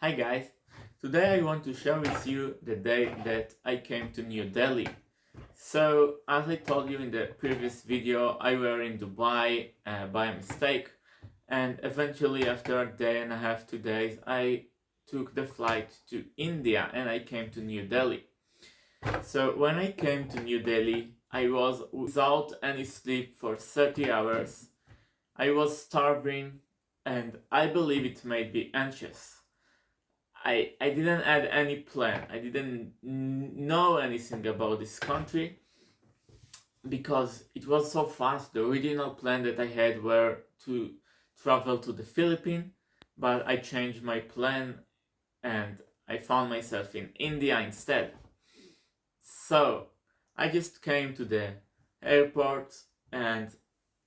Hi guys, today I want to share with you the day that I came to New Delhi. So, as I told you in the previous video, I were in Dubai by mistake, and eventually after a day and a half, 2 days, I took the flight to India and I came to New Delhi. So when I came to New Delhi, I was without any sleep for 30 hours. I was starving and I believe it made me anxious. I didn't add any plan. I didn't know anything about this country because it was so fast. The original plan that I had were to travel to the Philippines, but I changed my plan and I found myself in India instead. So I just came to the airport and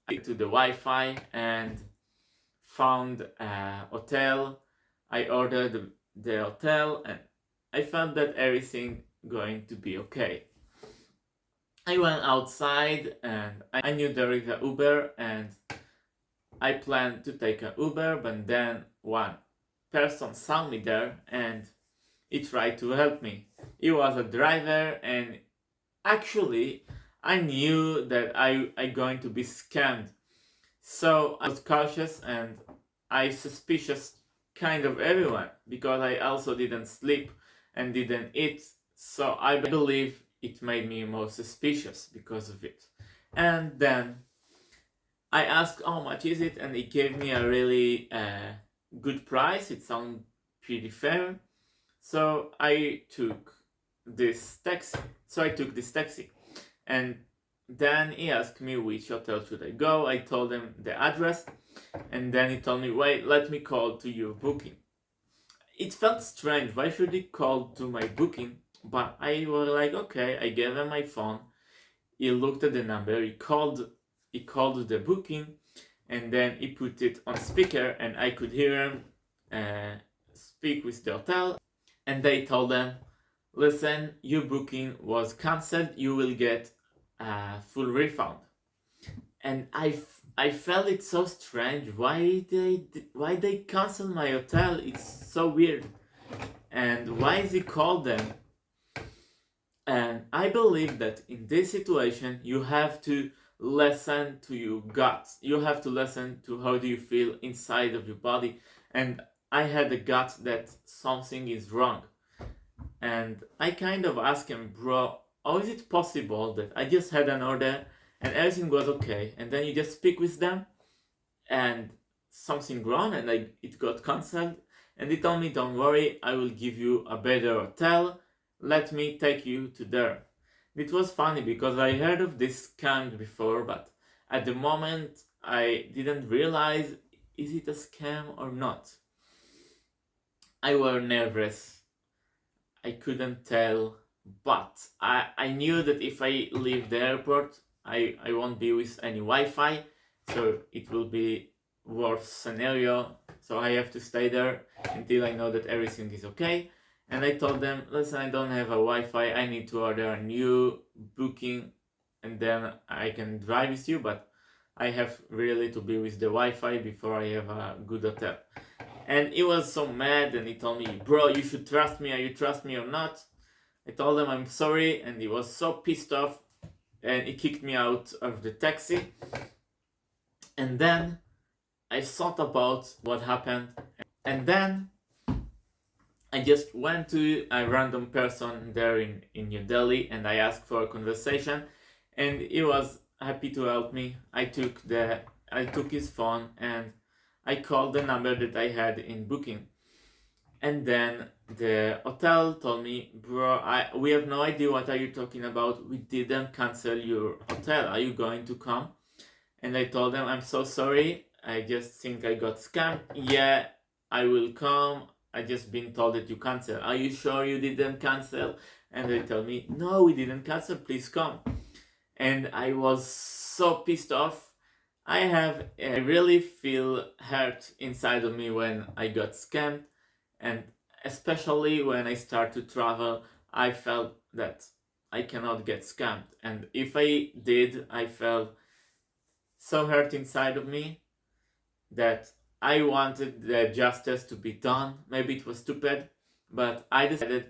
to the Wi-Fi and found a hotel. I ordered the hotel and I felt that everything going to be okay. I went outside and I knew there is a Uber and I planned to take an Uber, but then one person saw me there and he tried to help me. He was a driver and actually I knew that I going to be scammed. So I was cautious and I suspicious kind of everyone because I also didn't sleep and didn't eat. So I believe it made me more suspicious because of it. And then I asked how much is it and he gave me a really good price. It sounded pretty fair. So I took this taxi. And then he asked me which hotel should I go. I told him the address, and then he told me, "Wait, let me call to your booking." It felt strange. Why should he call to my booking? But I was like, okay. I gave him my phone. He looked at the number. He called. He called the booking, and then he put it on speaker, and I could hear him speak with the hotel. And they told them, "Listen, your booking was cancelled. You will get a full refund." And I felt it so strange. Why they cancel my hotel? It's so weird. And why is he called them? And I believe that in this situation you have to listen to your guts. You have to listen to how do you feel inside of your body. And I had the gut that something is wrong. And I kind of asked him, bro, how is it possible that I just had an order and everything was okay, and then you just speak with them and something wrong and it got cancelled? And he told me, don't worry, I will give you a better hotel. Let me take you to there. It was funny because I heard of this scam before, but at the moment I didn't realize is it a scam or not. I was nervous. I couldn't tell, but I knew that if I leave the airport, I won't be with any Wi-Fi, so it will be worst scenario. So I have to stay there until I know that everything is okay. And I told them, listen, I don't have a Wi-Fi. I need to order a new booking, and then I can drive with you. But I have really to be with the Wi-Fi before I have a good hotel. And he was so mad and he told me, bro, you should trust me. Are you trust me or not? I told him I'm sorry, and he was so pissed off and he kicked me out of the taxi. And then I thought about what happened, and then I just went to a random person there in New Delhi and I asked for a conversation, and he was happy to help me. I took his phone and I called the number that I had in booking. And then the hotel told me, bro, we have no idea what are you talking about. We didn't cancel your hotel. Are you going to come? And I told them, I'm so sorry. I just think I got scammed. Yeah, I will come. I just been told that you cancel. Are you sure you didn't cancel? And they tell me, no, we didn't cancel. Please come. And I was so pissed off. I really feel hurt inside of me when I got scammed, and especially when I start to travel, I felt that I cannot get scammed. And if I did, I felt so hurt inside of me that I wanted the justice to be done. Maybe it was stupid, but I decided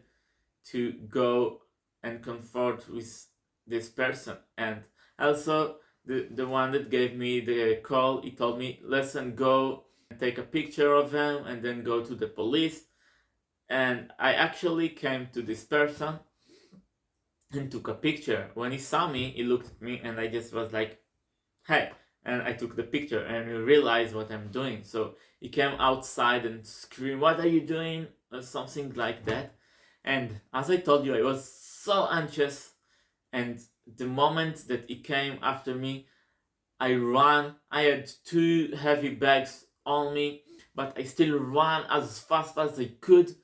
to go and confront with this person. And also, the one that gave me the call, he told me, listen, go and take a picture of him and then go to the police. And I actually came to this person and took a picture. When he saw me, he looked at me and I just was like, hey. And I took the picture and he realized what I'm doing. So he came outside and screamed, what are you doing? Or something like that. And as I told you, I was so anxious. And the moment that he came after me, I ran. I had 2 heavy bags on me, but I still ran as fast as I could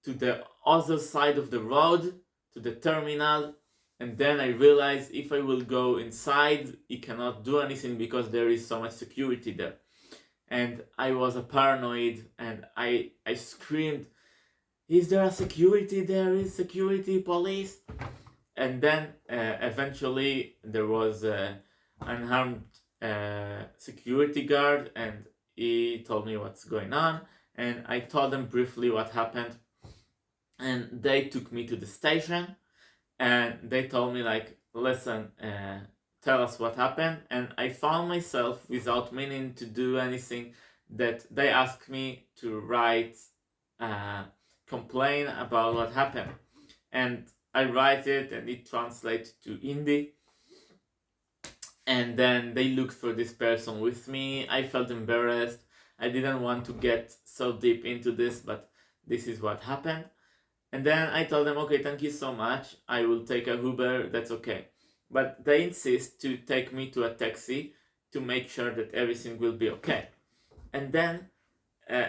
to the other side of the road, to the terminal. And then I realized if I will go inside, he cannot do anything because there is so much security there. And I was a paranoid and I screamed, is there a security? There is security, police. And then eventually there was an unarmed security guard and he told me what's going on. And I told them briefly what happened. And they took me to the station and they told me like, listen, tell us what happened. And I found myself, without meaning to do anything, that they asked me to write complain about what happened. And I write it and it translates to Hindi. And then they looked for this person with me. I felt embarrassed. I didn't want to get so deep into this, but this is what happened. And then I told them, okay, thank you so much. I will take a Uber, that's okay. But they insist to take me to a taxi to make sure that everything will be okay. And then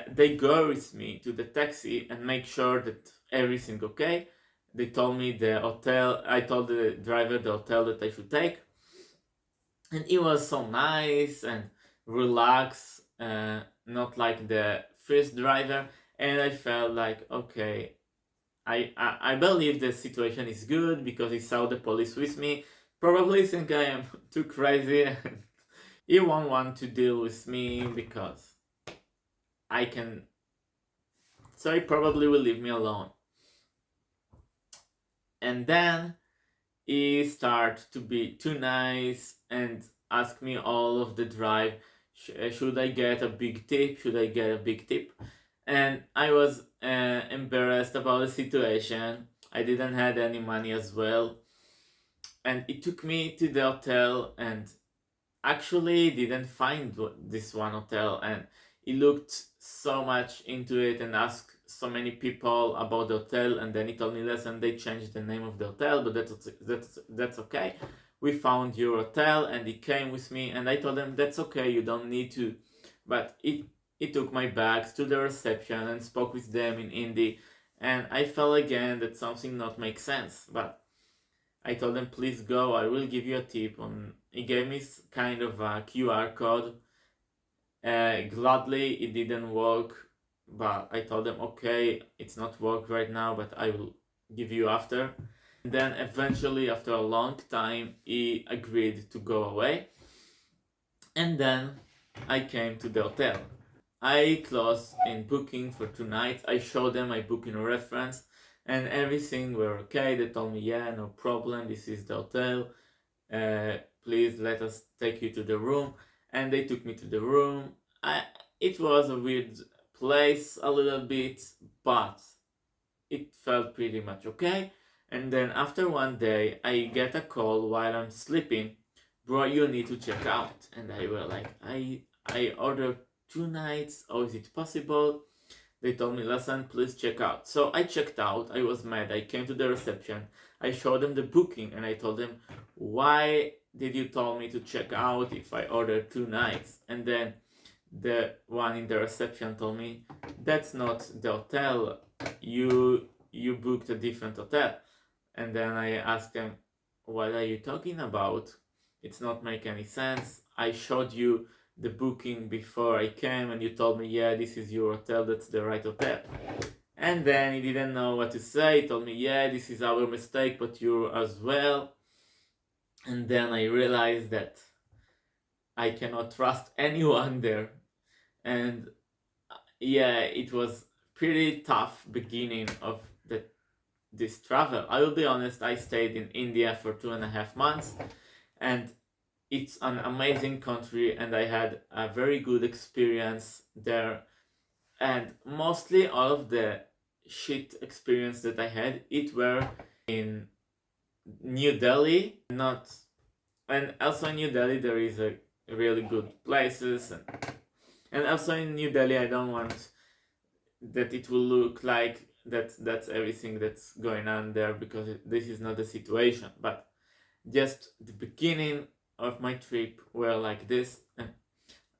they go with me to the taxi and make sure that everything okay. They told me the hotel, I told the driver the hotel that I should take. And he was so nice and relaxed, not like the first driver. And I felt like, okay, I believe the situation is good because he saw the police with me. Probably think I am too crazy and he won't want to deal with me because I can. So he probably will leave me alone. And then he started to be too nice and ask me all of the drive. Should I get a big tip? Should I get a big tip? And I was embarrassed about the situation. I didn't have any money as well. And it took me to the hotel and actually didn't find this one hotel. And he looked so much into it and asked so many people about the hotel. And then he told me, listen, they changed the name of the hotel, but that's okay. We found your hotel and he came with me and I told him, that's okay, you don't need to. But he took my bags to the reception and spoke with them in Hindi, and I felt again that something not make sense. But I told them, please go, I will give you a tip. He gave me kind of a QR code. Gladly, it didn't work, but I told them, okay, it's not work right now, but I will give you after. And then eventually, after a long time, he agreed to go away. And then I came to the hotel. I closed in booking for 2 nights. I showed them my booking reference and everything were okay. They told me, yeah, no problem, this is the hotel. Please let us take you to the room. And they took me to the room. It was a weird place a little bit, but it felt pretty much okay. And then after one day, I get a call while I'm sleeping. Bro, you need to check out. And I were like, I ordered 2 nights. How is it possible? They told me, listen, please check out. So I checked out. I was mad. I came to the reception. I showed them the booking and I told them, why did you tell me to check out if I ordered 2 nights? And then the one in the reception told me, that's not the hotel. You booked a different hotel. And then I asked them, what are you talking about? It's not make any sense. I showed you the booking before I came and you told me, yeah, this is your hotel, that's the right hotel. And then he didn't know what to say. He told me, yeah, this is our mistake, but you as well. And then I realized that I cannot trust anyone there. And yeah, it was pretty tough beginning of this travel. I will be honest, I stayed in India for 2.5 months, and it's an amazing country, and I had a very good experience there. And mostly all of the shit experience that I had, it were in New Delhi, not, and also in New Delhi there is a really good places, and also in New Delhi I don't want that it will look like that's everything that's going on there, because this is not the situation. But just the beginning of my trip were like this, and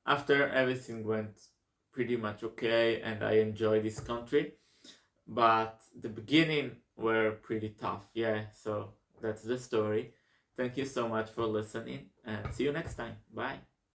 after everything went pretty much okay and I enjoy this country, but the beginning were pretty tough. Yeah, so that's the story. Thank you so much for listening, and see you next time. Bye.